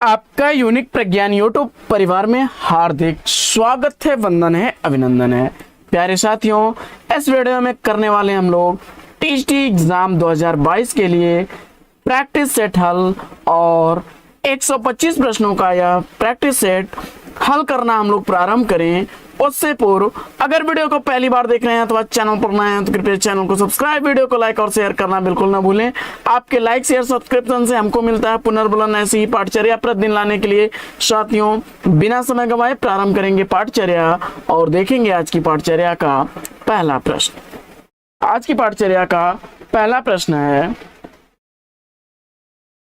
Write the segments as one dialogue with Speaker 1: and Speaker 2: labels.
Speaker 1: आपका यूनिक प्रज्ञान यूट्यूब परिवार में हार्दिक स्वागत है, वंदन है, अभिनंदन है। प्यारे साथियों, इस वीडियो में करने वाले हम लोग टीजीटी एग्जाम 2022 के लिए प्रैक्टिस सेट हल और 125 प्रश्नों का यह प्रैक्टिस सेट हल करना हम लोग प्रारंभ करें। उससे पूर्व अगर वीडियो को पहली बार देख रहे हैं तो चैनल पर नए हैं तो कृपया चैनल को सब्सक्राइब, वीडियो को लाइक और शेयर करना बिल्कुल ना भूलें। आपके लाइक शेयर सब्सक्रिप्शन से हमको मिलता है पुनर्बुलन ऐसी ही पाठचर्या प्रतिदिन लाने के लिए। साथियों, बिना समय गवाए प्रारंभ करेंगे पाठचर्या और देखेंगे आज की पाठचर्या का पहला प्रश्न। आज की पाठचर्या का पहला प्रश्न है,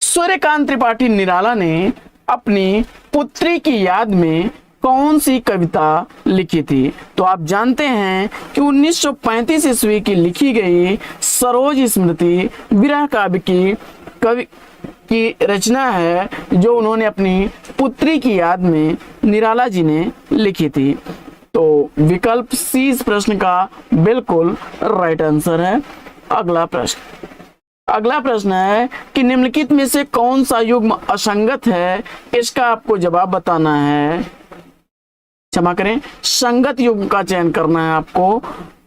Speaker 1: सूर्यकांत त्रिपाठी निराला ने अपनी पुत्री की याद में कौन सी कविता लिखी थी? तो आप जानते हैं कि 1935 ईस्वी की लिखी गई सरोज स्मृति विरह काव्य की रचना है, जो उन्होंने अपनी पुत्री की याद में निराला जी ने लिखी थी। तो विकल्प सी इस प्रश्न का बिल्कुल राइट आंसर है। अगला प्रश्न है कि निम्नलिखित में से कौन सा युग्म असंगत है? इसका आपको जवाब बताना है। क्षमा करें, संगत युग्म का चयन करना है आपको।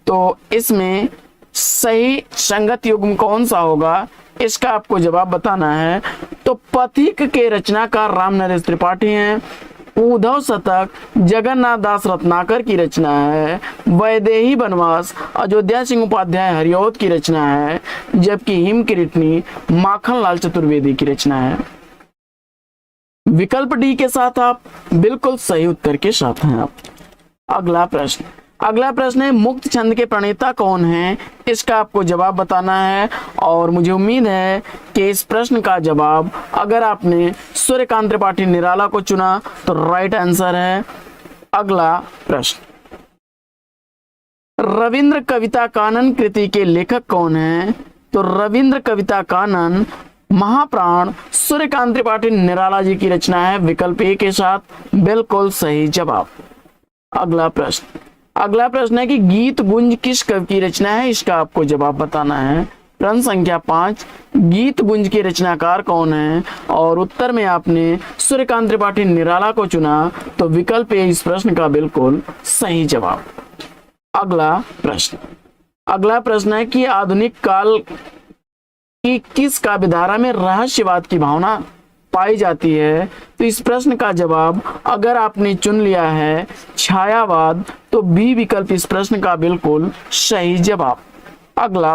Speaker 1: तो इसमें सही संगत युग्म कौन सा होगा, इसका आपको जवाब बताना है। तो पथिक के रचनाकार राम नरेश त्रिपाठी हैं। उद्धव शतक जगन्नाथ दास रत्नाकर की रचना है। वैदेही वनवास अयोध्या सिंह उपाध्याय हरिऔध की रचना है, जबकि हिम किरीटनी माखन लाल चतुर्वेदी की रचना है। विकल्प डी के साथ आप बिल्कुल सही उत्तर के साथ हैं आप। अगला प्रश्न है, मुक्त छंद के प्रणेता कौन हैं? इसका आपको जवाब बताना है और मुझे उम्मीद है कि इस प्रश्न का जवाब, अगर आपने सूर्यकांत त्रिपाठी निराला को चुना तो राइट आंसर है। अगला प्रश्न, रविंद्र कविता कानन कृति के लेखक कौन हैं? तो रविंद्र कविता कानन महाप्राण सूर्यकांत त्रिपाठी निराला जी की रचना है। विकल्प ए के साथ बिल्कुल सही जवाब। अगला प्रश्न है कि गीत गुंज किस कवि की रचना है? इसका आपको जवाब बताना है। प्रश्न संख्या 5, गीत गुंज के रचनाकार कौन है? और उत्तर में आपने सूर्यकांत त्रिपाठी निराला को चुना, तो विकल्प ए इस प्रश्न का बिल्कुल सही जवाब। अगला प्रश्न है कि आधुनिक काल कि किस काव्यधारा में रहस्यवाद की भावना पाई जाती है? तो इस प्रश्न का जवाब, अगर आपने चुन लिया है छायावाद, तो बी विकल्प इस प्रश्न का बिल्कुल सही जवाब। अगला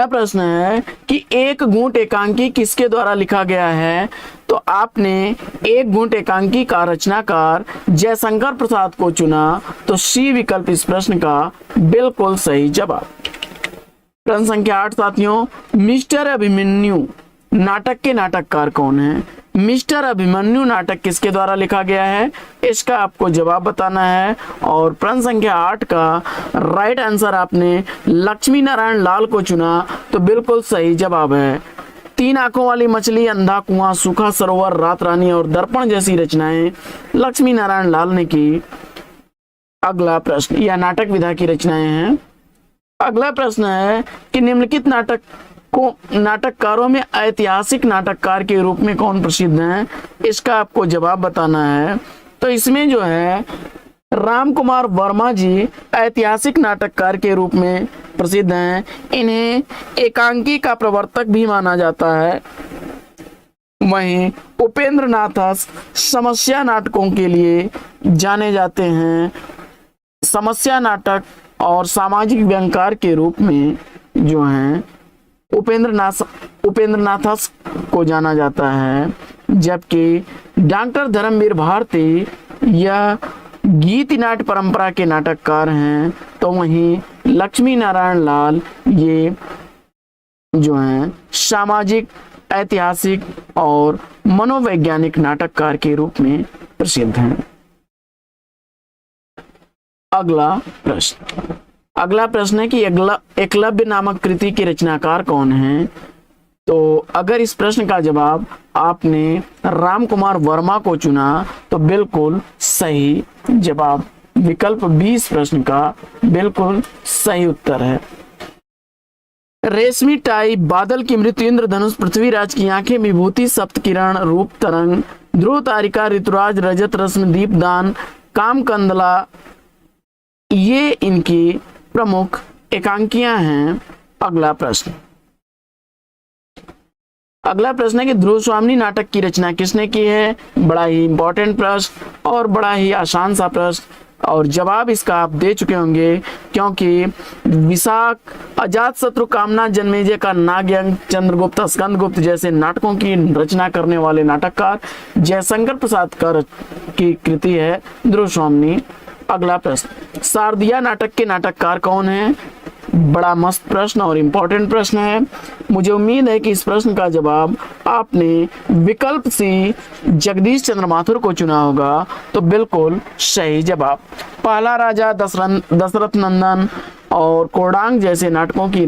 Speaker 1: प्रश्न है कि एक घूंट एकांकी किसके द्वारा लिखा गया है? तो आपने एक घूंट एकांकी का रचनाकार जयशंकर प्रसाद को चुना, तो सी विकल्प इस प्रश्न का बिल्कुल सही जवाब। प्रश्न संख्या 8 साथियों, मिस्टर अभिमन्यु नाटक के नाटककार कौन है? मिस्टर अभिमन्यु नाटक किसके द्वारा लिखा गया है? इसका आपको जवाब बताना है। और प्रश्न संख्या 8 का राइट आंसर आपने लक्ष्मी नारायण लाल को चुना, तो बिल्कुल सही जवाब है। 3 आंखों वाली मछली, अंधा कुआं, सूखा सरोवर, रात रानी और दर्पण जैसी रचनाएं लक्ष्मी नारायण लाल ने की। अगला प्रश्न, यह नाटक विधा की रचनाएं हैं। अगला प्रश्न है कि निम्नलिखित नाटककारों में ऐतिहासिक नाटककार के रूप में कौन प्रसिद्ध हैं? इसका आपको जवाब बताना है। तो इसमें जो है राम कुमार वर्मा जी ऐतिहासिक नाटककार के रूप में प्रसिद्ध हैं। इन्हें एकांकी का प्रवर्तक भी माना जाता है। वहीं उपेंद्र नाथ समस्या नाटकों के लिए जाने जाते हैं। समस्या नाटक और सामाजिक व्यंग्यकार के रूप में जो हैं उपेंद्र नाथ को जाना जाता है, जबकि डॉक्टर धर्मवीर भारती यह गीत नाट्य परंपरा के नाटककार हैं। तो वहीं लक्ष्मी नारायण लाल ये जो हैं सामाजिक, ऐतिहासिक और मनोवैज्ञानिक नाटककार के रूप में प्रसिद्ध हैं। अगला प्रश्न है कि एकलव्य नामक कृति के रचनाकार कौन हैं? तो अगर इस प्रश्न का जवाब आपने राम कुमार वर्मा को चुना, तो बिल्कुल सही जवाब। विकल्प बी इस प्रश्न का बिल्कुल सही उत्तर है। रेशमी टाई, बादल की मृत्यु, इंद्रधनुष, पृथ्वीराज की आंखें, विभूति, सप्तकिरण, रूप तरंग, ध्रुव तारिका, ऋतुराज, रजत रश्मि, दीपदान, काम कंदला, ये इनकी प्रमुख एकांकियां हैं। अगला प्रश्न है कि ध्रुव स्वामिनी नाटक की रचना किसने की है? बड़ा ही इंपॉर्टेंट प्रश्न और बड़ा ही आसान सा प्रश्न, और जवाब इसका आप दे चुके होंगे, क्योंकि विशाख, अजात शत्रु, कामना, जन्मेजय का नागयज्ञ, चंद्रगुप्त, स्कंदगुप्त जैसे नाटकों की रचना करने वाले नाटककार जयशंकर प्रसाद की कृति है ध्रुव स्वामिनी। अगला प्रश्न, शारदिया नाटक के नाटककार कौन है? बड़ा मस्त प्रश्न और इंपॉर्टेंट प्रश्न है। मुझे उम्मीद है कि इस प्रश्न का जवाब आपने विकल्प सी जगदीश चंद्र माथुर को चुना होगा, तो बिल्कुल सही जवाब। पहला राजा, दशरथ नंदन और कोडांग जैसे नाटकों की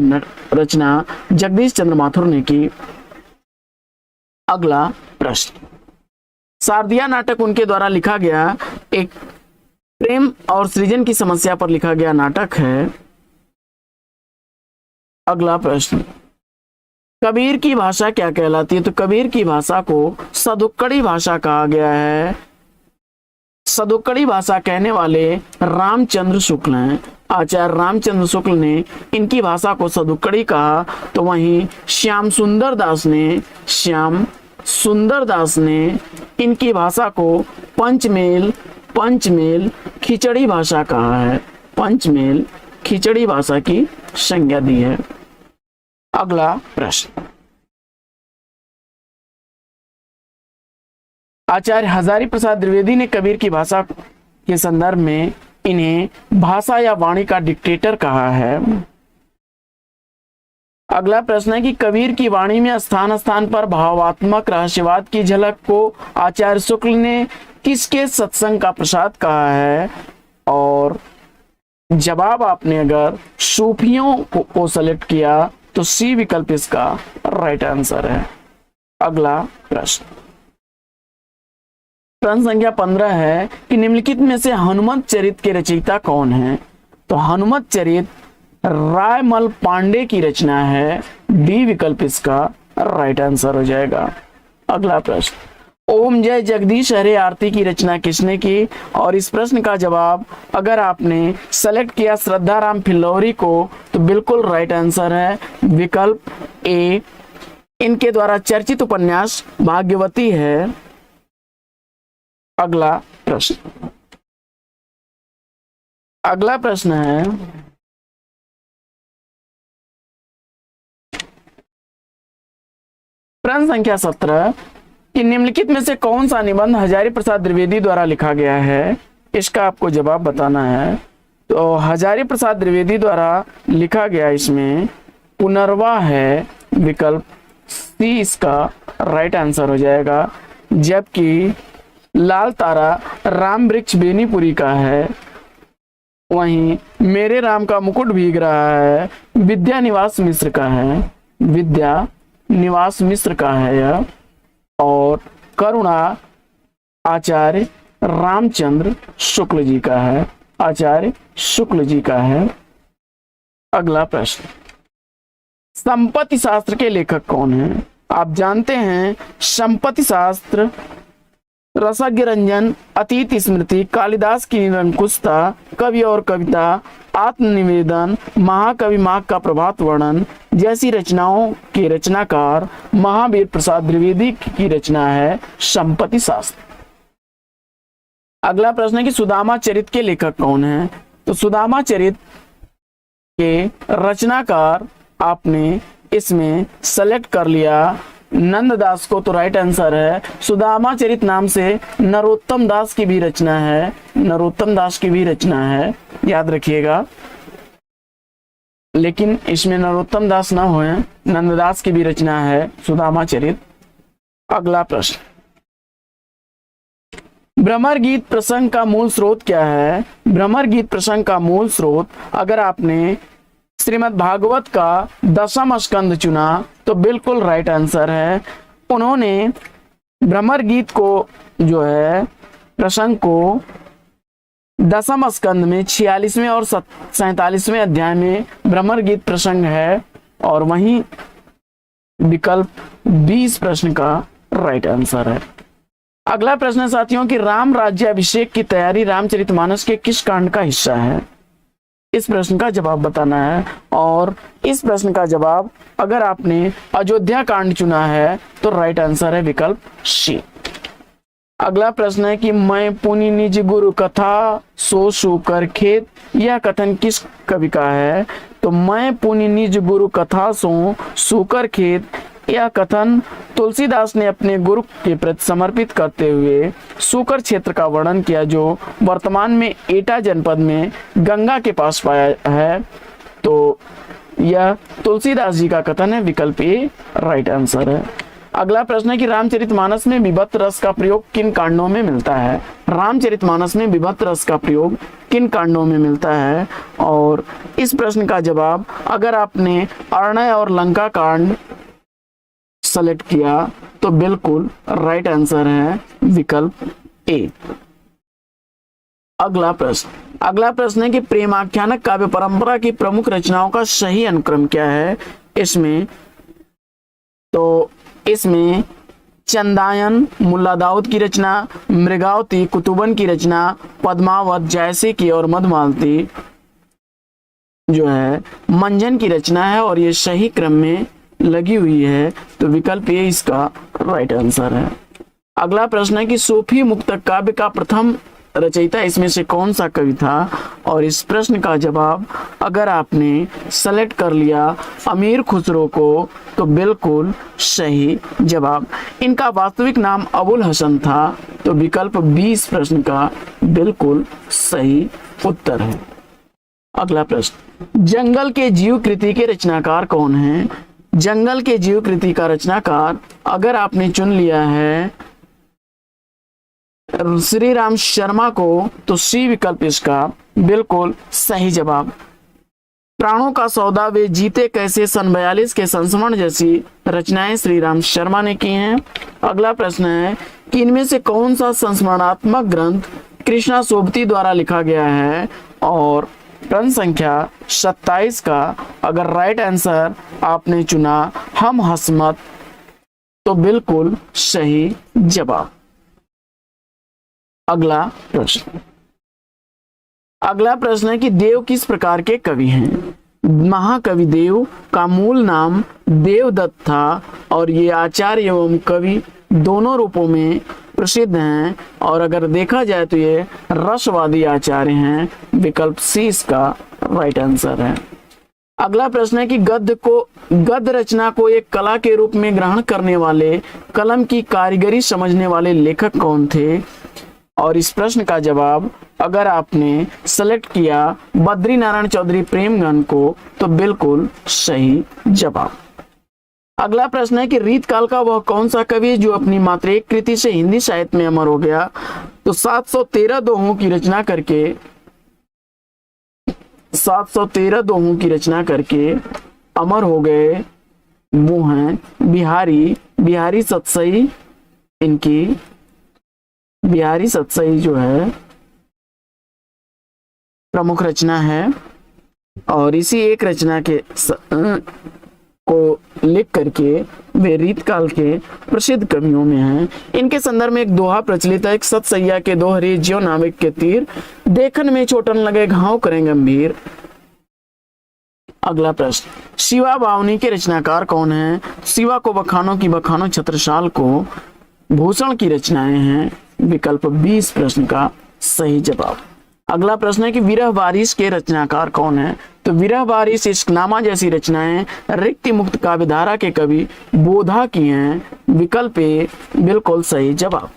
Speaker 1: रचना जगदीश चंद्र माथुर ने की। अगला प्रश्न, शारदिया नाटक उनके द्वारा लिखा गया एक प्रेम और सृजन की समस्या पर लिखा गया नाटक है। अगला प्रश्न, कबीर की भाषा क्या कहलाती है? तो कबीर की भाषा को सदुक्कड़ी भाषा कहा गया है। सदुक्कड़ी भाषा कहने वाले रामचंद्र शुक्ल हैं। आचार्य रामचंद्र शुक्ल ने इनकी भाषा को सदुक्कड़ी कहा, तो वहीं श्याम सुंदर दास ने इनकी भाषा को पंचमेल खिचड़ी भाषा कहा है। पंचमेल खिचड़ी भाषा की संज्ञा दी है। अगला प्रश्न, आचार्य हजारी प्रसाद द्विवेदी ने कबीर की भाषा के संदर्भ में इन्हें भाषा या वाणी का डिक्टेटर कहा है। अगला प्रश्न है कि कबीर की वाणी में स्थान स्थान पर भावात्मक रहस्यवाद की झलक को आचार्य शुक्ल ने किसके सत्संग का प्रसाद कहा है? और जवाब आपने अगर सूफियों को सेलेक्ट किया तो सी विकल्प इसका राइट आंसर है। अगला प्रश्न संख्या 15 है कि निम्नलिखित में से हनुमत चरित के रचयिता कौन है? तो हनुमत चरित रायमल पांडे की रचना है। डी विकल्प इसका राइट आंसर हो जाएगा। अगला प्रश्न, ओम जय जगदीश हरे आरती की रचना किसने की? और इस प्रश्न का जवाब अगर आपने सेलेक्ट किया श्रद्धाराम फिल्लौरी को, तो बिल्कुल राइट आंसर है विकल्प ए। इनके द्वारा चर्चित उपन्यास भाग्यवती है। अगला प्रश्न है प्रश्न संख्या 17 कि निम्नलिखित में से कौन सा निबंध हजारी प्रसाद द्विवेदी द्वारा लिखा गया है? इसका आपको जवाब बताना है। तो हजारी प्रसाद द्विवेदी द्वारा लिखा गया इसमें पुनर्वा है। विकल्प सी इसका राइट आंसर हो जाएगा। जबकि लाल तारा राम वृक्ष बेनीपुरी का है। वहीं मेरे राम का मुकुट भीग रहा है विद्या निवास मिश्र का है। विद्या निवास मिश्र का है यह। और करुणा आचार्य रामचंद्र शुक्ल जी का है। आचार्य शुक्ल जी का है। अगला प्रश्न, संपत्ति शास्त्र के लेखक कौन हैं? आप जानते हैं संपत्ति शास्त्र रसज्ञ रंजन, अतीत स्मृति, कालिदास की निरंकुशता, कवि और कविता, आत्मनिवेदन, महाकवि माघ का प्रभात वर्णन जैसी रचनाओं के रचनाकार महावीर प्रसाद द्विवेदी की रचना है संपत्ति शास्त्र। अगला प्रश्न है कि सुदामा चरित के लेखक कौन है? तो सुदामा चरित के रचनाकार आपने इसमें सेलेक्ट कर लिया नंददास को, तो राइट आंसर है। सुदामा चरित नाम से नरोत्तम दास की भी रचना है। नरोत्तम दास की भी रचना है, याद रखिएगा। लेकिन इसमें नरोत्तम दास ना हो, नंददास की भी रचना है सुदामा चरित। अगला प्रश्न, भ्रमर गीत प्रसंग का मूल स्रोत क्या है? भ्रमर गीत प्रसंग का मूल स्रोत अगर आपने श्रीमद् भागवत का 10वां स्कंद चुना तो बिल्कुल राइट आंसर है। उन्होंने भ्रमर गीत को जो है प्रसंग को 10वां स्कंद में 46वें और 47वें अध्याय में भ्रमर गीत प्रसंग है, और वहीं विकल्प 20 प्रश्न का राइट आंसर है। अगला प्रश्न है साथियों कि राम राज्याभिषेक की तैयारी रामचरितमानस के किस कांड का हिस्सा है? इस प्रश्न का जवाब बताना है और इस प्रश्न का जवाब अगर आपने अयोध्या कांड चुना है तो राइट आंसर है विकल्प सी। अगला प्रश्न है कि मैं पुनि निज गुरु कथा सो सुकर खेत, यह कथन किस कवि का है? तो मैं पुनि निज गुरु कथा सो सुकर खेत, यह कथन तुलसीदास ने अपने गुरु के प्रति समर्पित करते हुए सुकर क्षेत्र का वर्णन किया, जो वर्तमान में एटा जनपद में गंगा के पास पाया है। तो यह तुलसीदास जी का कथन है, विकल्प ए राइट आंसर है। अगला प्रश्न है कि रामचरितमानस में विभक्त रस का प्रयोग किन कांडों में मिलता है? रामचरितमानस में विभक्त रस का प्रयोग किन कांडों में मिलता है? और इस प्रश्न का जवाब अगर आपने अरण्य और लंका कांड सेलेक्ट किया तो बिल्कुल राइट आंसर है विकल्प ए। अगला प्रश्न है कि प्रेमाख्यानक काव्य परंपरा की प्रमुख रचनाओं का सही अनुक्रम क्या है? इसमें चंदायन मुल्ला दाऊद की रचना, मृगावती कुतुबन की रचना, पद्मावत जैसे की और मधुमालती जो है मंजन की रचना है और ये सही क्रम में लगी हुई है, तो विकल्प ए इसका राइट आंसर है। अगला प्रश्न है कि सूफी मुक्तक काव्य का प्रथम रचयिता इसमें से कौन सा कवि था? और इस प्रश्न का जवाब अगर आपने सेलेक्ट कर लिया अमीर खुसरो को तो बिल्कुल सही जवाब। इनका वास्तविक नाम अबुल हसन था, तो विकल्प 20 प्रश्न का बिल्कुल सही उत्तर है। अगला प्रश्न, जंगल के जीव कृति के रचनाकार कौन है? जंगल के जीव कृति का रचनाकार अगर आपने चुन लिया है श्री राम शर्मा को तो सी विकल्प इसका बिल्कुल सही जवाब। प्राणों का सौदा वे जीते कैसे सन 42 के संस्मरण जैसी रचनाएं श्री राम शर्मा ने की हैं। अगला प्रश्न है कि इनमें से कौन सा संस्मरणात्मक ग्रंथ कृष्णा सोबती द्वारा लिखा गया है? और प्रश्न संख्या 27 का अगर राइट आंसर आपने चुना हम हसमत तो बिल्कुल सही जवाब। अगला प्रश्न है कि देव किस प्रकार के कवि हैं? महाकवि देव का मूल नाम देवदत्त था और ये आचार्य एवं कवि दोनों रूपों में प्रसिद्ध हैं और अगर देखा जाए तो ये रसवादी आचार्य हैं, विकल्प सी इसका राइट आंसर है। अगला प्रश्न है कि गद्य रचना को एक कला के रूप में ग्रहण करने वाले, कलम की कारीगरी समझने वाले लेखक कौन थे? और इस प्रश्न का जवाब अगर आपने सेलेक्ट किया बद्री नारायण चौधरी प्रेमगन को तो बिल्कुल सही जवाब। अगला प्रश्न है कि रीतकाल का वह कौन सा कवि है जो अपनी मात्र एक कृति से हिंदी साहित्य में अमर हो गया? तो 713 दोहों की रचना करके अमर हो गए वो हैं बिहारी सतसई। इनकी बिहारी सतसई जो है प्रमुख रचना है और इसी एक रचना के को लिख करके वे रीतकाल के प्रसिद्ध कवियों में हैं। इनके संदर्भ में एक दोहा प्रचलित है, एक सतसैया के दोहरे ज्यो नाविक के तीर, देखन में चोटन लगे घाव करें गंभीर। अगला प्रश्न, शिवा बावनी के रचनाकार कौन है? शिवा को बखानों की बखानों, छत्रसाल को भूषण की रचनाएं हैं, विकल्प 20 प्रश्न का सही जवाब। अगला प्रश्न है कि विरह वारिस के रचनाकार कौन है? तो विरह वारिस इश्कनामा जैसी रचनाएं रिक्ति मुक्त काव्यधारा के कवि बोधा की हैं, विकल्प ए बिल्कुल सही जवाब।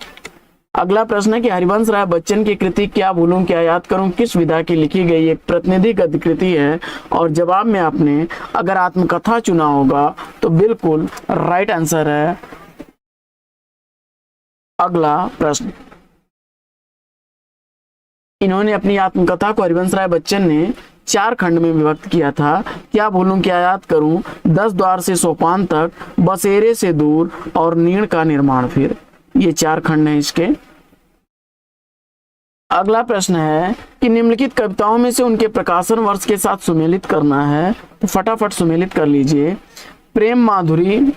Speaker 1: अगला प्रश्न है कि हरिवंश राय बच्चन की कृति क्या भूलूं क्या याद करूं किस विधा की लिखी गई एक प्रतिनिधि गद्य कृति है? और जवाब में आपने अगर आत्मकथा चुना होगा तो बिल्कुल राइट आंसर है। अगला प्रश्न, इन्होंने अपनी आत्मकथा को हरिवंश राय बच्चन ने 4 खंड में विभक्त किया था। क्या भूलूं क्या याद करूं, 10 द्वार से सोपान तक, बसेरे से दूर और नीड़ का निर्माण फिर, ये 4 खंड हैं इसके। अगला प्रश्न है कि निम्नलिखित कविताओं में से उनके प्रकाशन वर्ष के साथ सुमेलित करना है, तो फटाफट सुमेलित कर लीजिए। प्रेम माधुरी,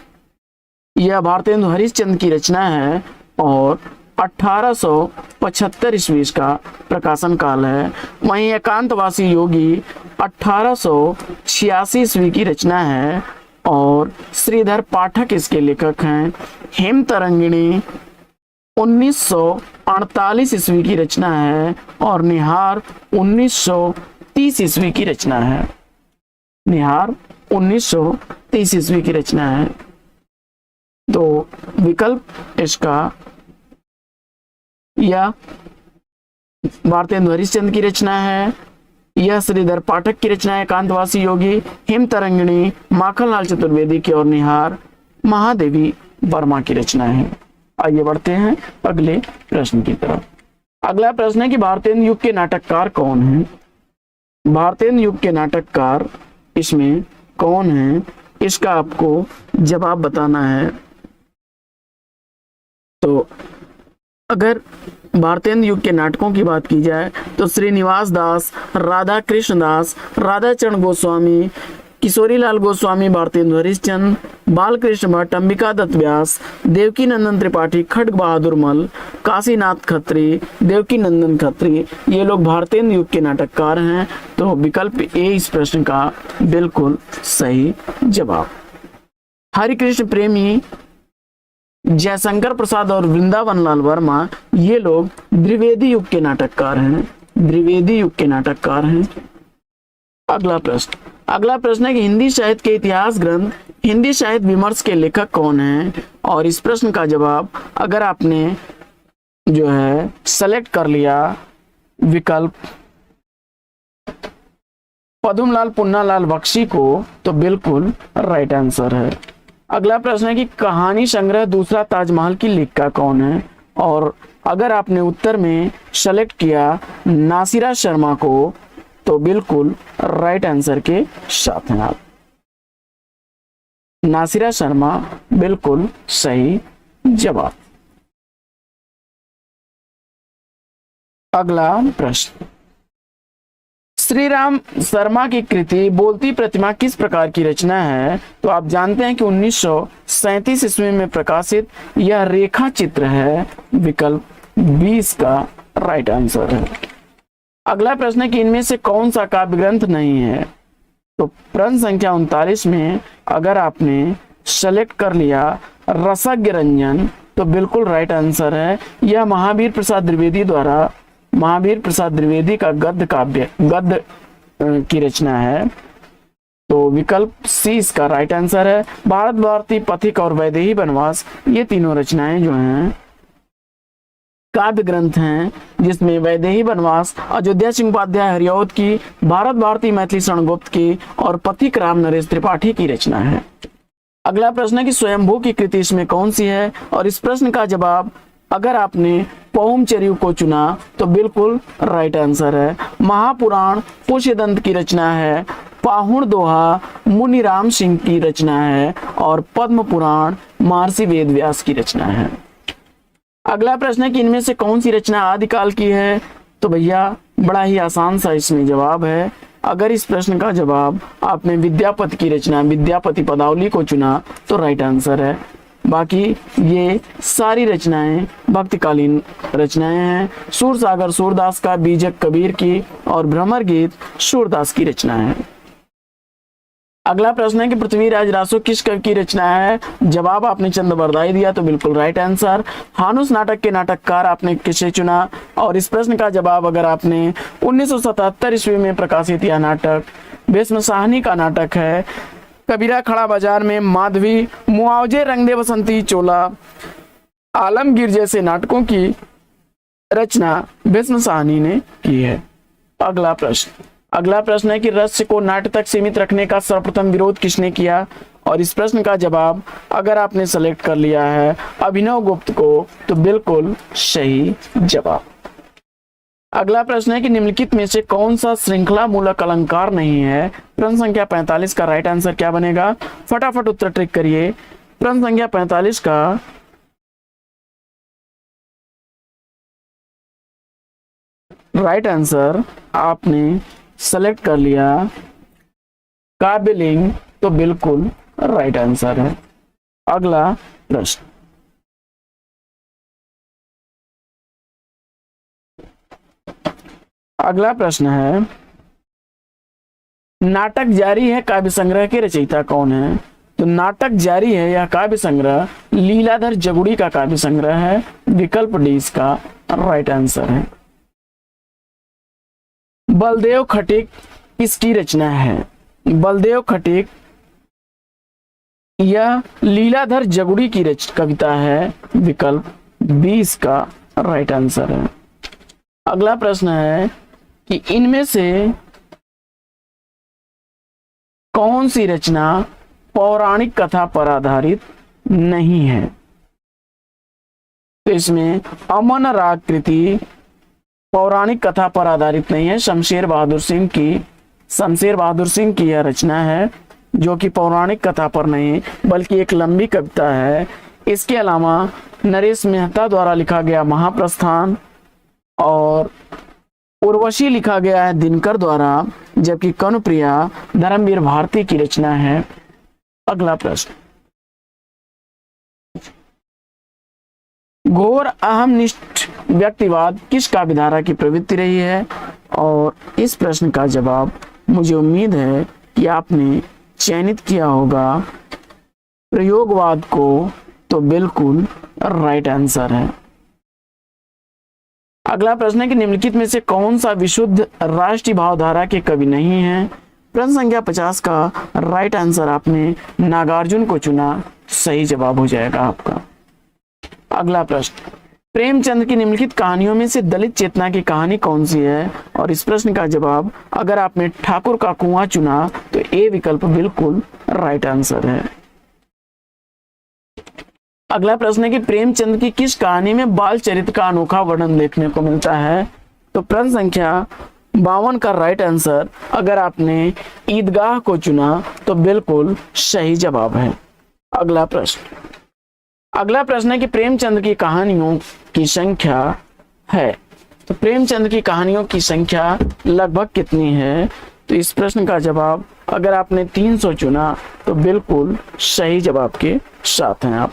Speaker 1: यह भारतेंदु हरिश्चंद्र की रचना है और 1875 ईस्वी का प्रकाशन काल है। वहीं एकांतवासी योगी 1886 ईस्वी की रचना है और श्रीधर पाठक इसके लेखक हैं। हेमतरंगिणी 1948 ईस्वी की रचना है और निहार 1930 ईस्वी की रचना है। निहार 1930 ईस्वी की रचना है। तो विकल्प इसका यह भारतेंदु हरिश्चंद्र की रचना है, यह श्रीधर पाठक की रचना है एकांतवासी योगी, हेमतरंगिणी माखनलाल चतुर्वेदी की और निहार महादेवी वर्मा की रचना है। आइए बढ़ते हैं अगले प्रश्न की तरफ। अगला प्रश्न है कि भारतेंदु युग के नाटककार कौन हैं? भारतेंदु युग के नाटककार इसमें कौन है, इसका आपको जवाब बताना है। तो अगर भारतेंदु युग के नाटकों की बात की जाए तो श्रीनिवास दास, राधा कृष्ण दास, राधाचरण गोस्वामी, किशोरीलाल गोस्वामी भारतेंदु हरिश्चंद्र, बालकृष्ण भट्ट, अंबिका दत्त व्यास, देवकी नंदन त्रिपाठी, खड्ग बहादुर मल, काशीनाथ खत्री, देवकी नंदन खत्री, ये लोग भारतेंदु युग के नाटककार हैं। तो विकल्प ए इस प्रश्न का बिल्कुल सही जवाब। हरिकृष्ण प्रेमी, जयशंकर प्रसाद और वृंदावन लाल वर्मा, ये लोग द्विवेदी युग के नाटककार हैं। द्विवेदी युग के नाटककार हैं। अगला प्रश्न है कि हिंदी साहित्य के इतिहास ग्रंथ हिंदी साहित्य विमर्श के लेखक कौन हैं? और इस प्रश्न का जवाब अगर आपने जो है सेलेक्ट कर लिया विकल्प पद्मलाल पुन्नालाल बख्शी को, तो बिल्कुल राइट आंसर है। अगला प्रश्न है कि कहानी संग्रह दूसरा ताजमहल की लेखिका कौन है? और अगर आपने उत्तर में सेलेक्ट किया नासिरा शर्मा को, तो बिल्कुल राइट आंसर के साथ हैं आप। नासिरा शर्मा बिल्कुल सही जवाब। अगला प्रश्न, श्री राम शर्मा की कृति बोलती प्रतिमा किस प्रकार की रचना है? तो आप जानते हैं कि 1937 ईस्वी में प्रकाशित यह रेखा चित्र है। विकल्प 20 का राइट आंसर है। अगला प्रश्न है कि इनमें से कौन सा काव्य ग्रंथ नहीं है? तो प्रश्न संख्या 39 में अगर आपने सेलेक्ट कर लिया रसज्ञ रंजन, तो बिल्कुल राइट आंसर है। यह महावीर प्रसाद द्विवेदी का गद्य की रचना है। तो विकल्प सी इसका राइट आंसर है। भारत भारती, पथिक और वैदेही वनवास, ये तीनों रचनाएं जो हैं काव्य ग्रंथ हैं, जिसमें वैदेही वनवास अयोध्या सिंह उपाध्याय हरिऔध की, भारत भारती मैथिली शरणगुप्त की और पथिक राम नरेश त्रिपाठी की रचना है। अगला प्रश्न है कि स्वयंभू की कृति इसमें कौन सी है? और इस प्रश्न का जवाब अगर आपने पहुम चरियु को चुना, तो बिल्कुल राइट आंसर है। महापुराण पुष्यदंत की रचना है, पाहुण दोहा मुनि राम सिंह की रचना है और पद्म पुराण महर्षि वेदव्यास की रचना है। अगला प्रश्न है कि इनमें से कौन सी रचना आदिकाल की है? तो भैया बड़ा ही आसान सा इसमें जवाब है। अगर इस प्रश्न का जवाब आपने विद्यापति की रचना विद्यापति पदावली को चुना, तो राइट आंसर है। बाकी ये सारी रचनाएं भक्तिकालीन रचनाएं हैं। सूरसागर सूरदास का, बीजक कबीर की और भ्रमर गीत सूरदास की रचना है। अगला प्रश्न है कि पृथ्वीराज रासो किस कवि की रचना है? जवाब आपने चंद बरदाई दिया, तो बिल्कुल राइट आंसर। हानुस नाटक के नाटककार आपने किसे चुना? और इस प्रश्न का जवाब अगर आपने 1977 ईस्वी में प्रकाशित यह नाटक भीष्म साहनी का नाटक है। कबीरा खड़ा बाजार में माधवी, मुआवजे रंग दे बसंती चोला, आलमगीर जैसे नाटकों की रचना भीष्म साहनी ने की है। अगला प्रश्न है कि रस्य को नाट्य तक सीमित रखने का सर्वप्रथम विरोध किसने किया? और इस प्रश्न का जवाब अगर आपने सेलेक्ट कर लिया है अभिनव गुप्त को, तो बिल्कुल सही जवाब। अगला प्रश्न है कि निम्नलिखित में से कौन सा श्रृंखला मूलक अलंकार नहीं है? प्रश्न संख्या 45 का राइट आंसर क्या बनेगा? फटाफट उत्तर टिक करिए। प्रश्न संख्या 45 का राइट आंसर आपने सेलेक्ट कर लिया काबिलिंग, तो बिल्कुल राइट आंसर है। अगला प्रश्न, अगला प्रश्न है, नाटक जारी है काव्य संग्रह के रचयिता कौन है? तो नाटक जारी है यह काव्य संग्रह लीलाधर जगुड़ी का काव्य संग्रह है। विकल्प डी इसका राइट आंसर है। बलदेव खटीक किसकी रचना है? बलदेव खटीक यह लीलाधर जगुड़ी की कविता है। विकल्प बी इसका राइट आंसर है। अगला प्रश्न है कि इनमें से कौन सी रचना पौराणिक कथा पर आधारित नहीं है? तो इसमें अमन राग कृति पौराणिक कथा पर आधारित नहीं है। शमशेर बहादुर सिंह की यह रचना है जो कि पौराणिक कथा पर नहीं बल्कि एक लंबी कविता है। इसके अलावा नरेश मेहता द्वारा लिखा गया महाप्रस्थान और उर्वशी लिखा गया है दिनकर द्वारा, जबकि कनुप्रिया धर्मवीर भारती की रचना है। अगला प्रश्न, घोर अहमनिष्ठ व्यक्तिवाद किस काव्यधारा की प्रवृत्ति रही है? और इस प्रश्न का जवाब मुझे उम्मीद है कि आपने चयनित किया होगा प्रयोगवाद को, तो बिल्कुल राइट आंसर है। अगला प्रश्न है कि निम्नलिखित में से कौन सा विशुद्ध राष्ट्रीय भावधारा के कवि नहीं है? प्रश्न संख्या 50 का राइट आंसर आपने नागार्जुन को चुना, सही जवाब हो जाएगा आपका। अगला प्रश्न, प्रेमचंद की निम्नलिखित कहानियों में से दलित चेतना की कहानी कौन सी है? और इस प्रश्न का जवाब अगर आपने ठाकुर का कुआं चुना तो ए विकल्प बिल्कुल राइट आंसर है। अगला प्रश्न है कि प्रेमचंद की किस कहानी में बाल चरित्र का अनोखा वर्णन देखने को मिलता है? तो प्रश्न संख्या 52 का राइट आंसर अगर आपने ईदगाह को चुना तो बिल्कुल सही जवाब है। अगला प्रश्न है कि प्रेमचंद की कहानियों की संख्या है, तो प्रेमचंद की कहानियों की संख्या लगभग कितनी है? तो इस प्रश्न का जवाब अगर आपने 300 चुना तो बिल्कुल सही जवाब के साथ हैं आप।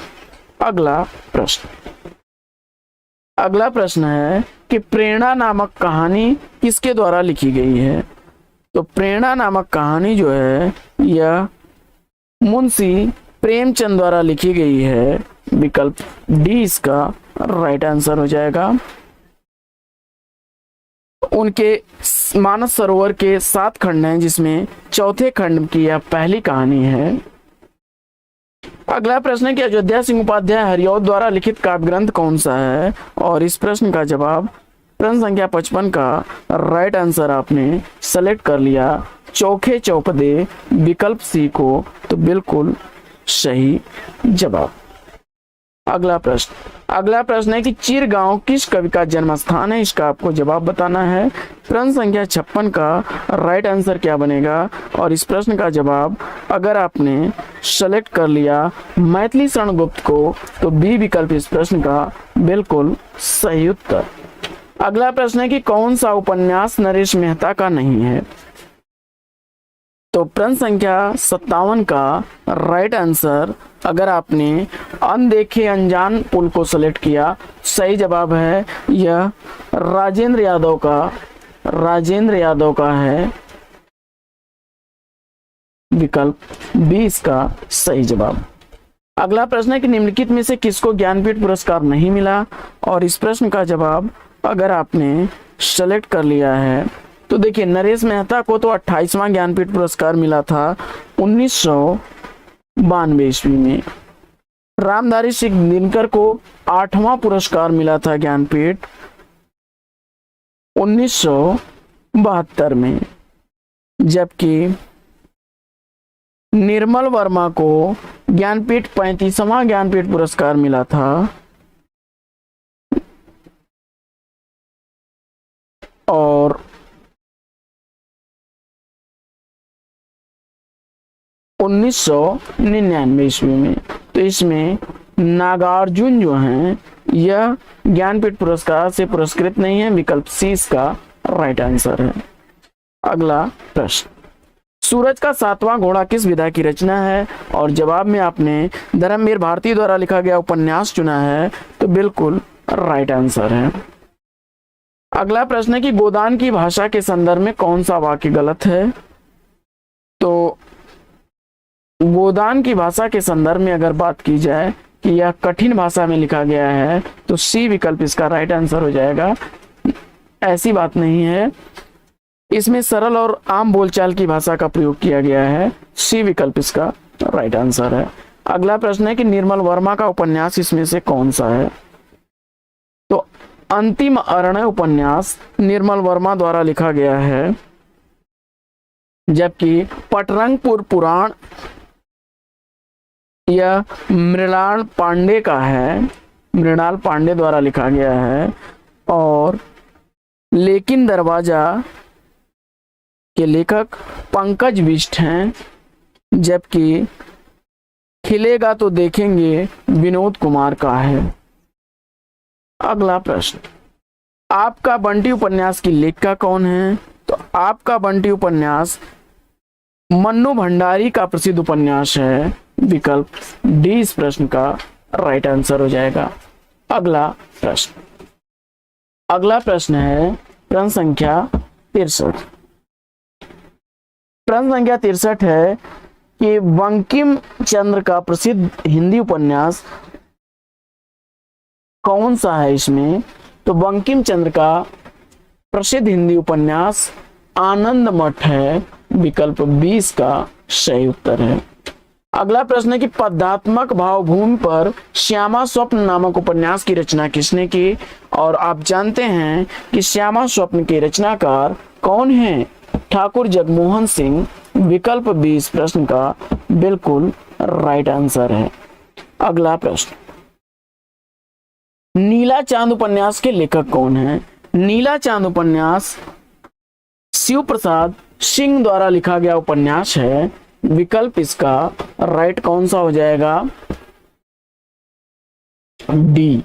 Speaker 1: अगला प्रश्न है कि प्रेरणा नामक कहानी किसके द्वारा लिखी गई है? तो प्रेरणा नामक कहानी जो है यह मुंशी प्रेमचंद द्वारा लिखी गई है। विकल्प डी इसका राइट आंसर हो जाएगा। उनके मानस सरोवर के 7 खंड हैं जिसमें चौथे खंड की यह पहली कहानी है। अगला प्रश्न है कि अयोध्या सिंह उपाध्याय हरिऔध द्वारा लिखित काव्य ग्रंथ कौन सा है? और इस प्रश्न का जवाब प्रश्न संख्या 55 का राइट आंसर आपने सेलेक्ट कर लिया चौखे चौपदे, विकल्प सी को, तो बिल्कुल सही जवाब। अगला प्रश्न है कि चिरगांव किस कवि का जन्म स्थान है? इसका आपको जवाब बताना है। प्रश्न संख्या 56 का राइट आंसर क्या बनेगा? और इस प्रश्न का जवाब अगर आपने सेलेक्ट कर लिया मैथिली शरण गुप्त को, तो बी विकल्प इस प्रश्न का बिल्कुल सही उत्तर। अगला प्रश्न है कि कौन सा उपन्यास नरेश मेहता का नहीं है? तो प्रश्न संख्या 57 का राइट आंसर अगर आपने अनदेखे अनजान पुल को सेलेक्ट किया, सही जवाब है यह राजेंद्र यादव का है। विकल्प बी इसका सही जवाब। अगला प्रश्न है कि निम्नलिखित में से किसको ज्ञानपीठ पुरस्कार नहीं मिला? और इस प्रश्न का जवाब अगर आपने सेलेक्ट कर लिया है तो देखिए नरेश मेहता को तो 28वां ज्ञानपीठ पुरस्कार मिला था 1992 ईस्वी में। रामधारी सिंह दिनकर को 8वां पुरस्कार मिला था ज्ञानपीठ 1972 में, जबकि निर्मल वर्मा को ज्ञानपीठ 35वां ज्ञानपीठ पुरस्कार मिला था और 1999 ईस्वी में। तो इसमें नागार्जुन जो हैं यह ज्ञानपीठ पुरस्कार से पुरस्कृत नहीं है। विकल्प सी इसका राइट आंसर है। अगला प्रश्न, सूरज का 7वां घोड़ा किस विधा की रचना है? और जवाब में आपने धर्मवीर भारती द्वारा लिखा गया उपन्यास चुना है, तो बिल्कुल राइट आंसर है। अगला प्रश्न है कि गोदान की भाषा के संदर्भ में कौन सा वाक्य गलत है? तो गोदान की भाषा के संदर्भ में अगर बात की जाए कि यह कठिन भाषा में लिखा गया है, तो सी विकल्प इसका राइट आंसर हो जाएगा। ऐसी बात नहीं है, इसमें सरल और आम बोलचाल की भाषा का प्रयोग किया गया है। सी विकल्प इसका राइट आंसर है। अगला प्रश्न है कि निर्मल वर्मा का उपन्यास इसमें से कौन सा है? तो अंतिम अरण्य उपन्यास निर्मल वर्मा द्वारा लिखा गया है, जबकि पटरंगपुर पुराण यह मृणाल पांडे का है, मृणाल पांडे द्वारा लिखा गया है। और लेकिन दरवाजा के लेखक पंकज बिष्ट हैं, जबकि खिलेगा तो देखेंगे विनोद कुमार का है। अगला प्रश्न, आपका बंटी उपन्यास की लेखिका कौन है? तो आपका बंटी उपन्यास मन्नू भंडारी का प्रसिद्ध उपन्यास है। विकल्प डी इस प्रश्न का राइट आंसर हो जाएगा। अगला प्रश्न है प्रश्न संख्या 63। प्रश्न संख्या 63 है कि बंकिम चंद्र का प्रसिद्ध हिंदी उपन्यास कौन सा है इसमें? तो बंकिम चंद्र का प्रसिद्ध हिंदी उपन्यास आनंद मठ है। विकल्प 20 का सही उत्तर है। अगला प्रश्न है कि पदात्मक भावभूमि पर श्यामा स्वप्न नामक उपन्यास की रचना किसने की? और आप जानते हैं कि श्यामा स्वप्न के रचनाकार कौन हैं? ठाकुर जगमोहन सिंह। विकल्प 20 प्रश्न का बिल्कुल राइट आंसर है। अगला प्रश्न, नीला चांद उपन्यास के लेखक कौन है? नीला चांद उपन्यास शिव प्रसाद सिंह द्वारा लिखा गया उपन्यास है। विकल्प इसका राइट कौन सा हो जाएगा? डी।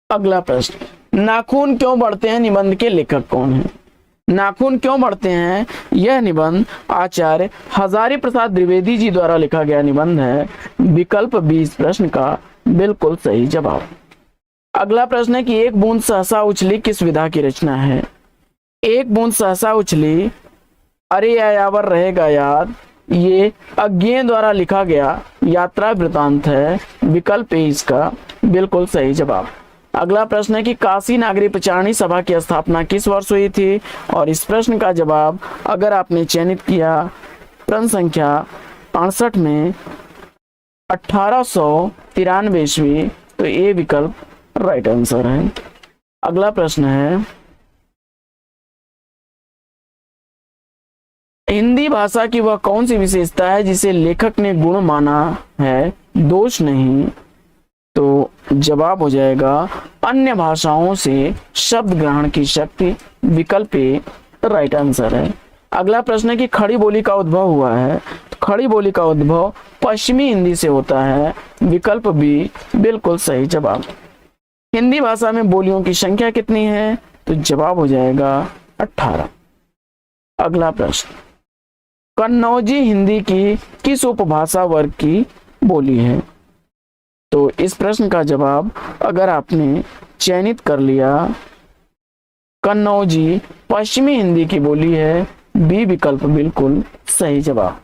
Speaker 1: अगला प्रश्न, नाखून क्यों बढ़ते हैं निबंध के लेखक कौन है? नाखून क्यों बढ़ते हैं यह निबंध आचार्य हजारी प्रसाद द्विवेदी जी द्वारा लिखा गया निबंध है। विकल्प 20 प्रश्न का बिल्कुल सही जवाब। अगला प्रश्न है कि एक बूंद सहसा उछली किस विधा की रचना है? एक बूंद सहसा उछली अरे यायावर रहेगा याद, ये अज्ञेय द्वारा लिखा गया यात्रा वृतांत है। विकल्प ए इसका बिल्कुल सही जवाब। अगला प्रश्न है कि काशी नागरी प्रचारणी सभा की स्थापना किस वर्ष हुई थी? और इस प्रश्न का जवाब अगर आपने चयनित किया प्रश्न संख्या 65 में 1893 ईस्वी, तो ये विकल्प राइट आंसर है। अगला प्रश्न है, हिंदी भाषा की वह कौन सी विशेषता है जिसे लेखक ने गुण माना है, दोष नहीं? तो जवाब हो जाएगा अन्य भाषाओं से शब्द ग्रहण की शक्ति। विकल्प ए राइट आंसर है। अगला प्रश्न है कि खड़ी बोली का उद्भव हुआ है, तो खड़ी बोली का उद्भव पश्चिमी हिंदी से होता है। विकल्प बी बिल्कुल सही जवाब। हिंदी भाषा में बोलियों की संख्या कितनी है? तो जवाब हो जाएगा 18। अगला प्रश्न, कन्नौजी हिंदी की किस उपभाषा वर्ग की बोली है? तो इस प्रश्न का जवाब अगर आपने चयनित कर लिया कन्नौजी पश्चिमी हिंदी की बोली है। बी विकल्प बिल्कुल सही जवाब।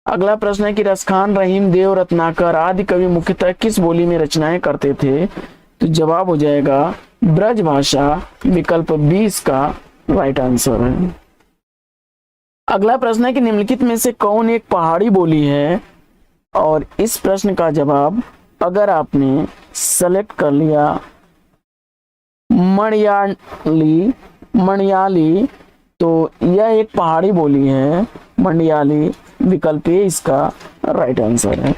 Speaker 1: अगला प्रश्न है कि रसखान, रहीम, देव, रत्नाकर आदि कवि मुख्यतः किस बोली में रचनाएं करते थे? तो जवाब हो जाएगा ब्रज भाषा। विकल्प 20 का राइट आंसर है। अगला प्रश्न है कि निम्नलिखित में से कौन एक पहाड़ी बोली है? और इस प्रश्न का जवाब अगर आपने सेलेक्ट कर लिया मणियाली, तो यह एक पहाड़ी बोली है मंडियाली। विकल्प ए इसका राइट आंसर है।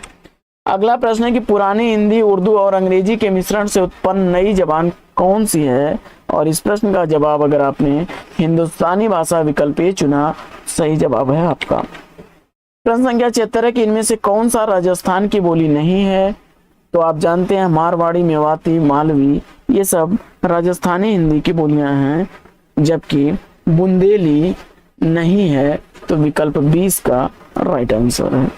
Speaker 1: अगला प्रश्न है कि पुरानी हिंदी, उर्दू और अंग्रेजी के मिश्रण से उत्पन्न नई जबान कौन सी है? और इस प्रश्न का जवाब अगर आपने हिंदुस्तानी भाषा विकल्प ए चुना, सही जवाब है आपका। प्रश्न संख्या 76 है कि इनमें से कौन सा राजस्थान की बोली नहीं है? तो आप जानते हैं मारवाड़ी, मेवाती, मालवी ये सब राजस्थानी हिंदी की बोलियां हैं। जबकि बुंदेली नहीं है, तो विकल्प 20 का राइट आंसर है।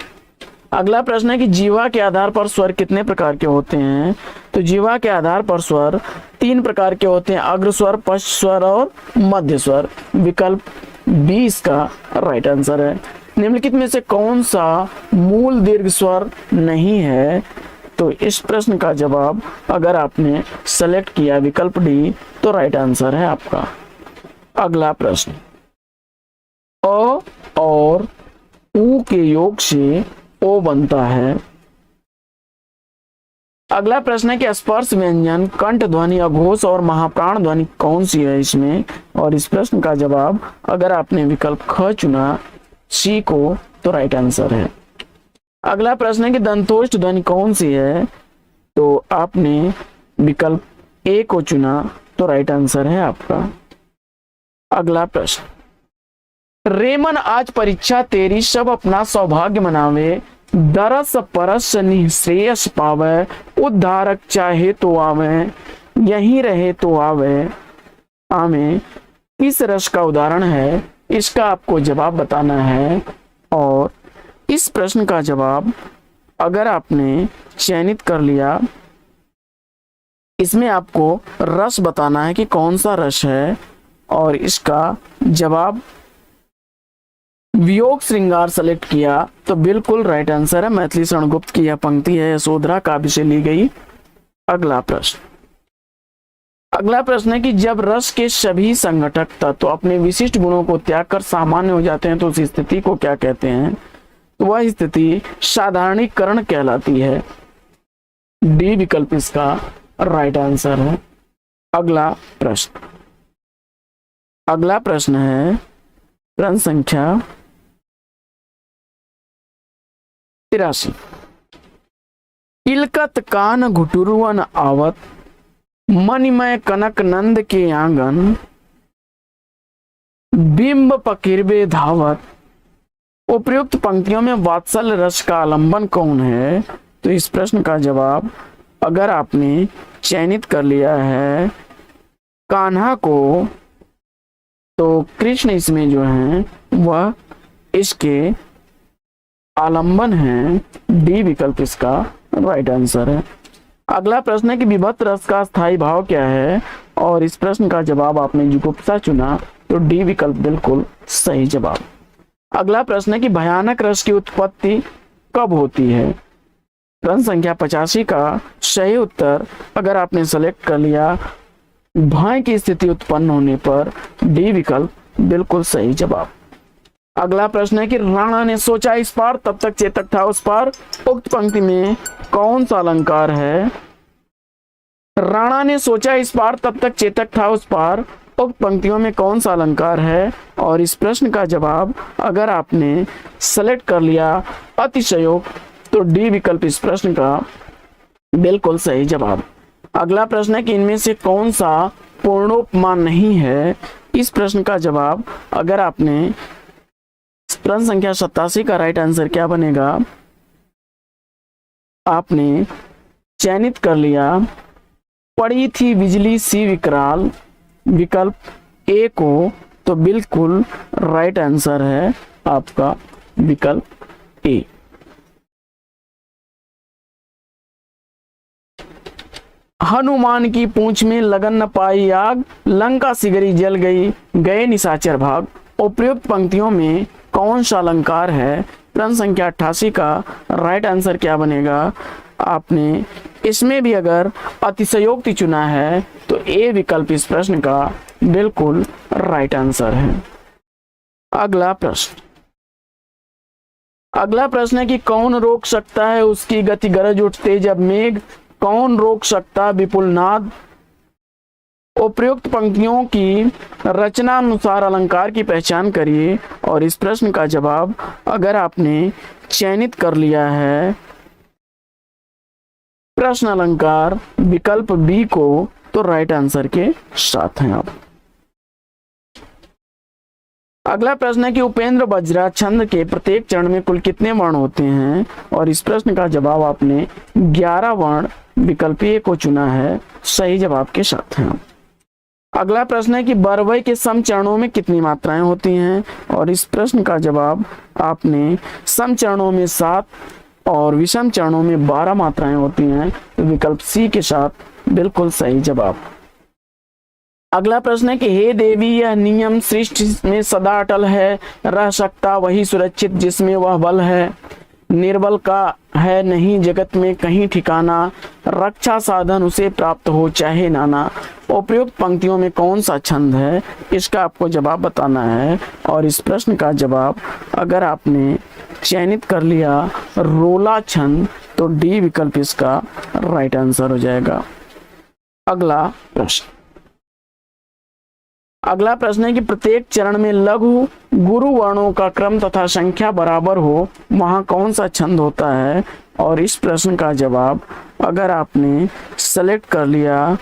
Speaker 1: अगला प्रश्न है कि जीवा के आधार पर स्वर कितने प्रकार के होते हैं? तो जीवा के आधार पर स्वर 3 प्रकार के होते हैं, अग्र स्वर, पश्च स्वर और मध्य स्वर। विकल्प 20 का राइट आंसर है। निम्नलिखित में से कौन सा मूल दीर्घ स्वर नहीं है? तो इस प्रश्न का जवाब अगर आपने सेलेक्ट किया विकल्प डी, तो राइट आंसर है आपका। अगला प्रश्न, अ और उ के योग से ओ बनता है। अगला प्रश्न है कि स्पर्श व्यंजन, कंठ ध्वनि, अघोष और महाप्राण ध्वनि कौन सी है इसमें? और इस प्रश्न का जवाब अगर आपने विकल्प ख चुना, सी को, तो राइट आंसर है। अगला प्रश्न है कि दंतोष्ठ ध्वनि कौन सी है? तो आपने विकल्प ए को चुना, तो राइट आंसर है आपका। अगला प्रश्न, रेमन आज परीक्षा तेरी, सब अपना सौभाग्य मनावे, दरस परस निःश्रेयस पावे, उद्धारक चाहे तो आवे, यहीं रहे तो आवे, आमे किस रस का उदाहरण है? इसका आपको जवाब बताना है। और इस प्रश्न का जवाब अगर आपने चयनित कर लिया, इसमें आपको रस बताना है कि कौन सा रस है, और इसका जवाब वियोग श्रृंगार सेलेक्ट किया, तो बिल्कुल राइट आंसर है। मैथिली शरण गुप्त की यह पंक्ति है, यशोधरा काव्य से ली गई। अगला प्रश्न, अगला प्रश्न है कि जब रस के सभी संघटक तत्व अपने विशिष्ट गुणों को त्याग कर सामान्य हो जाते हैं, तो उस स्थिति को क्या कहते हैं? तो वह स्थिति साधारणीकरण कहलाती है। डी विकल्प इसका राइट आंसर है। अगला प्रश्न, अगला प्रश्न है प्रश्न संख्या 83। किलकत कान घुटुरुअन आवत, मणिमय कनक नंद के आंगन, बिंब पकिरबे धावत। उपयुक्त पंक्तियों में वात्सल्य रस का आलंबन कौन है? तो इस प्रश्न का जवाब अगर आपने चयनित कर लिया है कान्हा को, तो कृष्ण इसमें जो है वह इसके आलंबन है। डी विकल्प इसका राइट आंसर है। अगला प्रश्न है कि विभक्त रस का स्थायी भाव क्या है? और इस प्रश्न का जवाब आपने जुगुप्सा चुना, तो डी विकल्प बिल्कुल सही जवाब। अगला प्रश्न है कि भयानक रस की उत्पत्ति कब होती है? प्रश्न संख्या 85 का सही उत्तर अगर आपने सेलेक्ट कर लिया भय की स्थिति उत्पन्न होने पर, डी विकल्प बिल्कुल सही जवाब। अगला प्रश्न है कि राणा ने सोचा इस पार, तब तक चेतक था उस पार। उक्त पंक्ति में कौन सा अलंकार है? राणा ने सोचा इस पार, तब तक चेतक था उस पार। उक्त पंक्तियों में कौन सा अलंकार है? और इस प्रश्न का जवाब अगर आपने सेलेक्ट कर लिया अतिशयोक्त, तो डी विकल्प इस प्रश्न का बिल्कुल सही जवाब। अगला प्रश्न है कि इनमें से कौन सा पूर्णोपमा नहीं है? इस प्रश्न का जवाब अगर आपने प्रश्न संख्या 87 का राइट आंसर क्या बनेगा? आपने चयनित कर लिया पड़ी थी बिजली सी विकराल, विकल्प ए को, तो बिल्कुल राइट आंसर है आपका विकल्प ए। हनुमान की पूंछ में लगन न पाई आग, लंका सिगरी जल गई, गए निशाचर भाग। उपयुक्त पंक्तियों में कौन सा अलंकार है? प्रश्न संख्या 88 का राइट आंसर क्या बनेगा? आपने इसमें भी अगर अतिशयोक्ति चुना है, तो ए विकल्प इस प्रश्न का बिल्कुल राइट आंसर है। अगला प्रश्न, अगला प्रश्न है कि कौन रोक सकता है उसकी गति गरज उठते जब मेघ, कौन रोक सकता विपुल नाद। उपयुक्त पंक्तियों की रचना अनुसार अलंकार की पहचान करिए, और इस प्रश्न का जवाब अगर आपने चयनित कर लिया है प्रश्न अलंकार विकल्प बी को, तो राइट आंसर के साथ हैं आप। अगला प्रश्न है कि उपेंद्र बज्रा छंद के प्रत्येक चरण में कुल कितने वर्ण होते हैं? और इस प्रश्न का जवाब आपने 11 वर्ण विकल्प ए को चुना है, सही जवाब के साथ हैं। अगला प्रश्न है कि बरवई के सम चरणों में कितनी मात्राएं होती हैं, और इस प्रश्न का जवाब आपने सम चरणों में 7 और विषम चरणों में 12 मात्राएं होती हैं, तो विकल्प सी के साथ बिल्कुल सही जवाब। अगला प्रश्न है कि हे देवी, यह नियम सृष्टि में सदा अटल है, रह सकता वही सुरक्षित जिसमें वह बल है, निर्बल का है नहीं जगत में कहीं ठिकाना, रक्षा साधन उसे प्राप्त हो चाहे नाना। उपयुक्त पंक्तियों में कौन सा छंद है, इसका आपको जवाब बताना है, और इस प्रश्न का जवाब अगर आपने चयनित कर लिया रोला छंद, तो डी विकल्प इसका राइट आंसर हो जाएगा। अगला प्रश्न है कि प्रत्येक चरण में लघु गुरु वर्णों का क्रम तथा संख्या बराबर हो, वहां कौन सा छंद होता है, और इस प्रश्न का जवाब अगर आपने सेलेक्ट कर लिया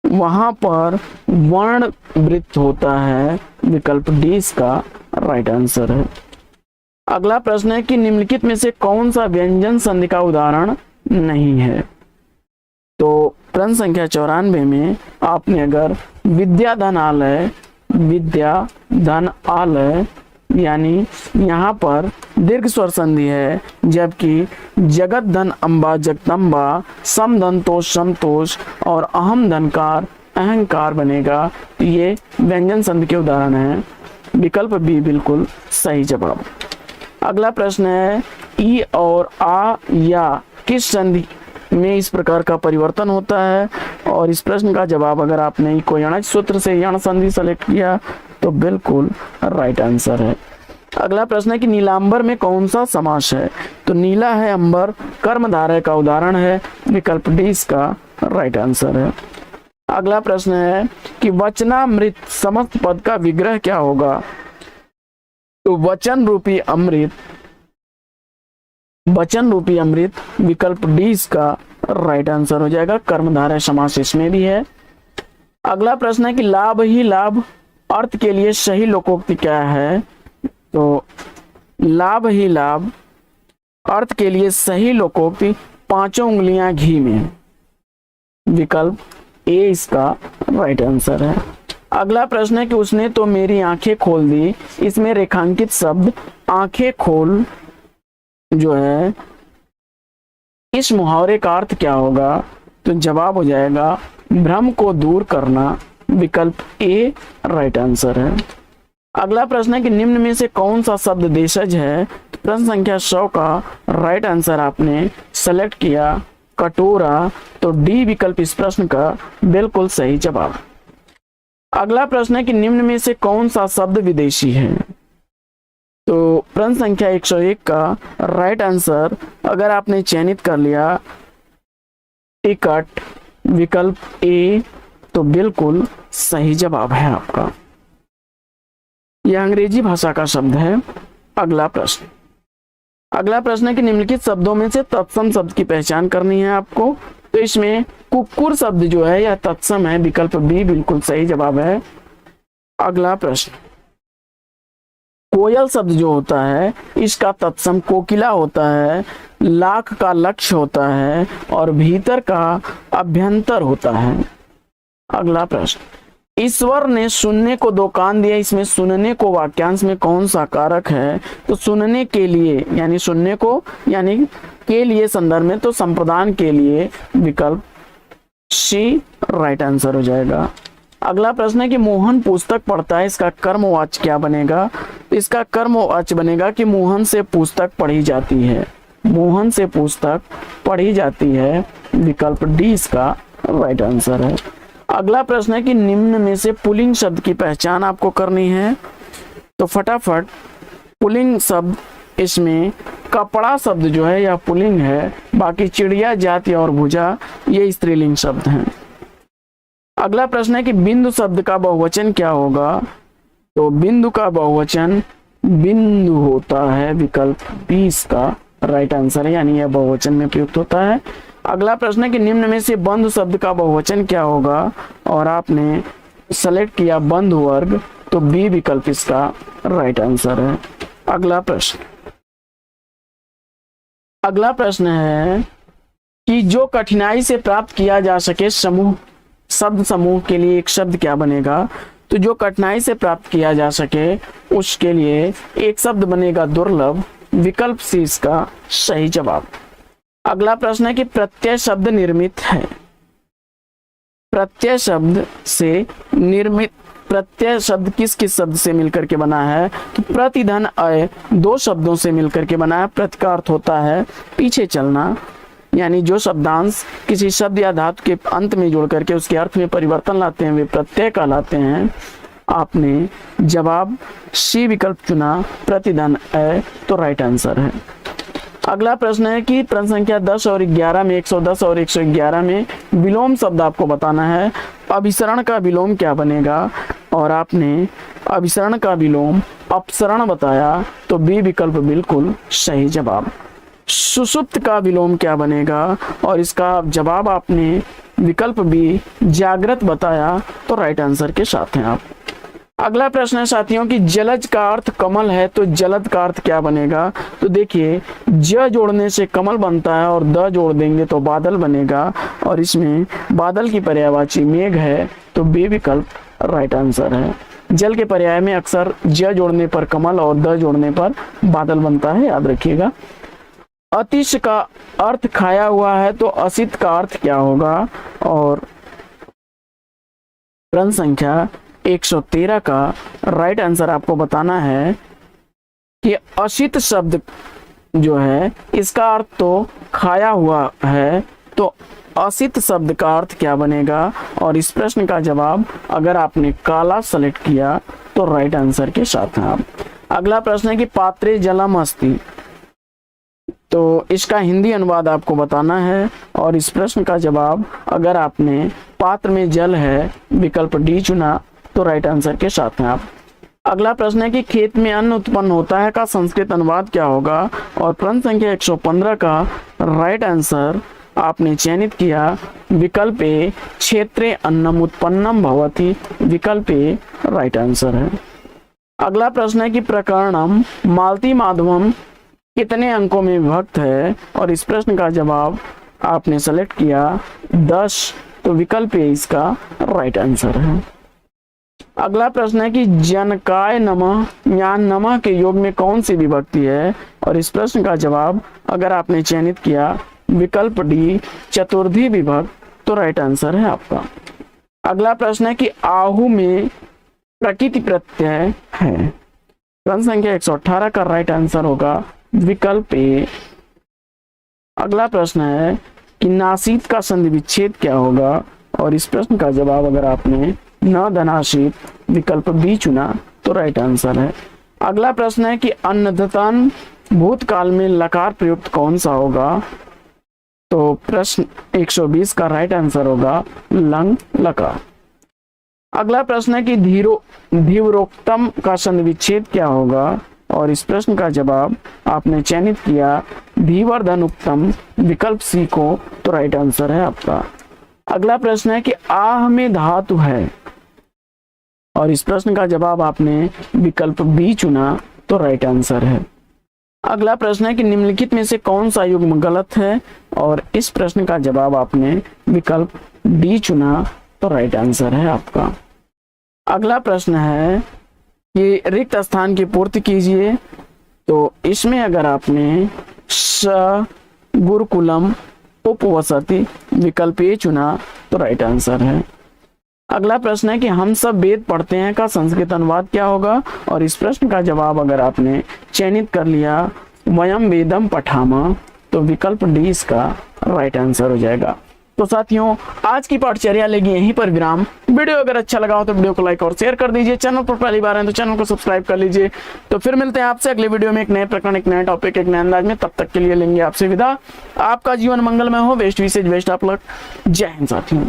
Speaker 1: वहां पर वर्ण वृत्त होता है, विकल्प डी इसका राइट आंसर है। अगला प्रश्न है कि निम्नलिखित में से कौन सा व्यंजन संधि का उदाहरण नहीं है, तो प्रश्न संख्या 94 में आपने अगर विद्या धन आलय यानी यहाँ पर दीर्घ स्वर संधि है, जबकि जगत धन अम्बा जगदम्बा, सम धन तोष समतोष और अहम धनकार अहंकार बनेगा, तो ये व्यंजन संधि के उदाहरण हैं, विकल्प बी बिल्कुल सही जवाब। अगला प्रश्न है ई और आ या किस संधि में इस प्रकार का परिवर्तन होता है, और इस प्रश्न का जवाब अगर आपने को यणज सूत्र से यण संधि सेलेक्ट किया तो बिल्कुल राइट आंसर है। अगला प्रश्न है कि नीलांबर में कौन सा समास है, तो नीला है अंबर कर्मधारय का उदाहरण है, विकल्प डी इसका राइट आंसर है। अगला प्रश्न है कि वचनामृत समस्त पद का विग्रह क्या होगा, तो वचन रूपी अमृत विकल्प डी इसका राइट आंसर हो जाएगा, कर्मधारय समास इसमें भी है। अगला प्रश्न है कि लाभ ही लाभ अर्थ के लिए सही लोकोक्ति क्या है, तो लाभ ही लाभ अर्थ के लिए सही लोकोक्ति 5 उंगलियां घी में, विकल्प ए इसका राइट आंसर है। अगला प्रश्न है कि उसने तो मेरी आंखें खोल दी, इसमें रेखांकित शब्द आंखें खोल जो है इस मुहावरे का अर्थ क्या होगा, तो जवाब हो जाएगा भ्रम को दूर करना, विकल्प ए राइट आंसर है। अगला प्रश्न है कि निम्न में से कौन सा शब्द देशज है, तो प्रश्न संख्या 100 का राइट आंसर आपने सेलेक्ट किया कटोरा, तो डी विकल्प इस प्रश्न का बिल्कुल सही जवाब। अगला प्रश्न है कि निम्न में से कौन सा शब्द विदेशी है, तो प्रश्न संख्या 101 का राइट आंसर अगर आपने चयनित कर लिया टिकट, विकल्प ए, तो बिल्कुल सही जवाब है आपका। यह अंग्रेजी भाषा का शब्द है। अगला प्रश्न है कि निम्नलिखित शब्दों में से तत्सम शब्द की पहचान करनी है आपको, तो इसमें कुक्कुर शब्द जो है यह तत्सम है, विकल्प बी बिल्कुल सही जवाब है। अगला प्रश्न, कोयल शब्द जो होता है इसका तत्सम कोकिला होता है, लाख का लक्ष्य होता है और भीतर का अभ्यंतर होता है। अगला प्रश्न, ईश्वर ने सुनने को 2 कान दिया, इसमें सुनने को वाक्यांश में कौन सा कारक है, तो सुनने के लिए यानी सुनने को यानी के लिए संदर्भ में तो संप्रदान के लिए, विकल्प सी राइट आंसर हो जाएगा। अगला प्रश्न है कि मोहन पुस्तक पढ़ता है, इसका कर्मवाच्य क्या बनेगा, तो इसका कर्मवाच्य बनेगा कि मोहन से पुस्तक पढ़ी जाती है, मोहन से पुस्तक पढ़ी जाती है, विकल्प डी इसका राइट आंसर है। अगला प्रश्न है कि निम्न में से पुल्लिंग शब्द की पहचान आपको करनी है, तो फटाफट पुल्लिंग शब्द, इसमें कपड़ा शब्द जो है यह पुल्लिंग है, बाकी चिड़िया जाति और भुजा ये स्त्रीलिंग शब्द हैं। अगला प्रश्न है कि बिंदु शब्द का बहुवचन क्या होगा, तो बिंदु का बहुवचन बिंदु होता है, विकल्प बी इसका राइट आंसर है, यानी यह बहुवचन में प्रयुक्त होता है। अगला प्रश्न है कि निम्न में से बंधु शब्द का बहुवचन क्या होगा, और आपने सेलेक्ट किया बंधु वर्ग, तो बी विकल्प इसका राइट आंसर है। अगला प्रश्न है कि जो कठिनाई से प्राप्त किया जा सके समूह शब्द समूह के लिए एक शब्द क्या बनेगा? तो जो कठिनाई से प्राप्त किया जा सके उसके लिए एक शब्द बनेगा दुर्लभ। विकल्प सी इसका सही जवाब। अगला प्रश्न है कि प्रत्यय शब्द निर्मित है। प्रत्यय शब्द से निर्मित, प्रत्यय शब्द किस किस शब्द से मिलकर के बना है? तो प्रतिधन अय 2 शब्दों से मिलकर के बना है। प्रति का अर्थ होता है पीछे चलना, यानी जो शब्दांश किसी शब्द या धातु के अंत में जोड़ करके उसके अर्थ में परिवर्तन लाते हैं वे प्रत्यय कहलाते हैं। आपने जवाब सी विकल्प चुना, प्रतिधन अय, तो राइट आंसर है। अगला प्रश्न है कि प्रश्न संख्या 10 और 11 में 110 और 111 में विलोम शब्द आपको बताना है। अभिसरण का विलोम क्या बनेगा? और आपने अभिसरण का विलोम अपसरण बताया, तो बी विकल्प बिल्कुल सही जवाब। सुषुप्त का विलोम क्या बनेगा? और इसका जवाब आपने विकल्प बी जागृत बताया, तो राइट आंसर के साथ हैं आप। अगला प्रश्न है साथियों कि जलज का अर्थ कमल है, तो जलद का अर्थ क्या बनेगा? तो देखिए, ज जोड़ने से कमल बनता है और द जोड़ देंगे तो बादल बनेगा, और इसमें बादल की पर्यायवाची मेघ है, तो बी विकल्प राइट आंसर है। जल के पर्याय में अक्सर ज जोड़ने पर कमल और द जोड़ने पर बादल बनता है, याद रखिएगा। अतिश का अर्थ खाया हुआ है, तो असित का अर्थ क्या होगा? और प्रश्न संख्या 113 का राइट आंसर आपको बताना है कि असित शब्द जो है इसका अर्थ तो खाया हुआ है, तो असित शब्द का अर्थ क्या बनेगा? और इस प्रश्न का जवाब अगर आपने काला सेलेक्ट किया तो राइट आंसर के साथ हैं आप। अगला प्रश्न है कि पात्रे जलम अस्ति, तो इसका हिंदी अनुवाद आपको बताना है, और इस प्रश्न का जवाब अगर आपने पात्र में जल है विकल्प डी चुना, तो राइट आंसर के साथ हैं आप। अगला प्रश्न है कि खेत में अन्न उत्पन्न होता है का संस्कृत अनुवाद क्या होगा? और प्रश्न संख्या 115 का राइट आंसर आपने चयनित किया विकल्प ए क्षेत्रे अन्नम उत्पन्नम भवति, विकल्प ए राइट आंसर है। अगला प्रश्न है कि प्रकरणम मालती माधवम कितने अंकों में विभक्त है? और इस प्रश्न का जवाब आपने सेलेक्ट किया 10, तो विकल्प ए इसका राइट आंसर है। अगला प्रश्न है कि जनकाय नमः ज्ञान नमः के योग में कौन सी विभक्ति है? और इस प्रश्न का जवाब अगर आपने चयनित किया विकल्प डी चतुर्थी विभक्त, तो राइट आंसर है आपका। अगला प्रश्न है कि आहु में प्रकृति प्रत्यय है। प्रश्न संख्या 118 का राइट आंसर होगा विकल्प ए। अगला प्रश्न है कि नासित का संधि विच्छेद क्या होगा? और इस प्रश्न का जवाब अगर आपने न धनाशित विकल्प बी चुना, तो राइट आंसर है। अगला प्रश्न है कि अन्नधतन भूतकाल में लकार प्रयुक्त कौन सा होगा? तो प्रश्न 120 का राइट आंसर होगा लंग लकार। अगला प्रश्न है कि धीवरोक्तम का संधि विच्छेद क्या होगा? और इस प्रश्न का जवाब आपने चयनित किया धीवर्धन उक्तम, विकल्प सी को, तो राइट आंसर है आपका। अगला प्रश्न है कि आह में धातु है, और इस प्रश्न का जवाब आपने विकल्प बी चुना, तो राइट आंसर है। अगला प्रश्न है कि निम्नलिखित में से कौन सा युग्म गलत है? और इस प्रश्न का जवाब आपने विकल्प डी चुना, तो राइट आंसर है आपका। अगला प्रश्न है कि रिक्त स्थान की पूर्ति कीजिए, तो इसमें अगर आपने स गुरुकुलम उपवसति विकल्प ए चुना, तो राइट आंसर है। अगला प्रश्न है कि हम सब वेद पढ़ते हैं का संस्कृत अनुवाद क्या होगा? और इस प्रश्न का जवाब अगर आपने चयनित कर लिया वयम वेदम पठामा, तो विकल्प डी इसका राइट आंसर हो जाएगा। तो साथियों, आज की पाठचर्या लेगी यहीं पर विराम। वीडियो अगर अच्छा लगा हो तो वीडियो को लाइक और शेयर कर दीजिए। चैनल पर पहली बार है तो चैनल को सब्सक्राइब कर लीजिए। तो फिर मिलते हैं आपसे अगले वीडियो में एक नए प्रकरण, एक नए टॉपिक, एक नए अंदाज में। तब तक के लिए लेंगे आपसे विदा। आपका जीवन मंगलमय हो। बेस्ट विशेष बेस्ट आप लक। जय हिंद साथियों।